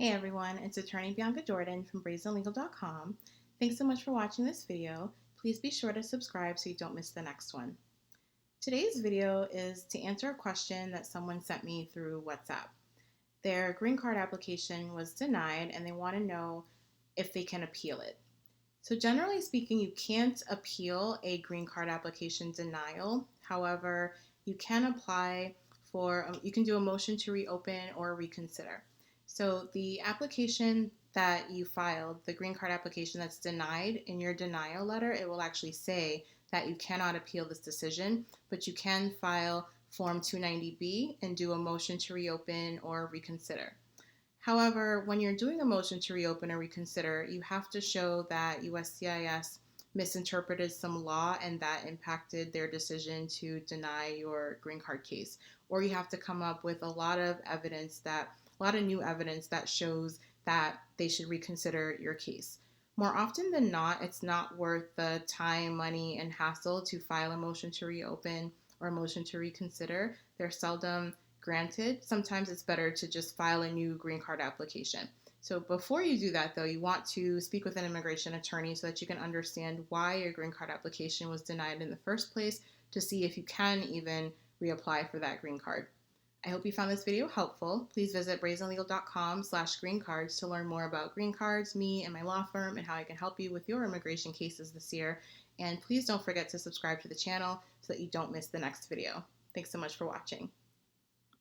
Hey everyone, it's attorney Bianca Jordan from brazenlegal.com. Thanks so much for watching this video. Please be sure to subscribe so you don't miss the next one. Today's video is to answer a question that someone sent me through WhatsApp. Their green card application was denied and they want to know if they can appeal it. So generally speaking, you can't appeal a green card application denial. However, you can apply you can do a motion to reopen or reconsider. So the application that you filed, the green card application that's denied, in your denial letter, it will actually say that you cannot appeal this decision, but you can file Form 290B and do a motion to reopen or reconsider. However, when you're doing a motion to reopen or reconsider, you have to show that USCIS misinterpreted some law and that impacted their decision to deny your green card case. Or you have to come up with a lot of new evidence that shows that they should reconsider your case. More often than not, it's not worth the time, money, and hassle to file a motion to reopen or a motion to reconsider. They're seldom granted. Sometimes it's better to just file a new green card application. So before you do that, though, you want to speak with an immigration attorney so that you can understand why your green card application was denied in the first place, to see if you can even reapply for that green card. I hope you found this video helpful. Please visit brazenlegal.com/greencards to learn more about green cards, me and my law firm, and how I can help you with your immigration cases this year. And please don't forget to subscribe to the channel so that you don't miss the next video. Thanks so much for watching.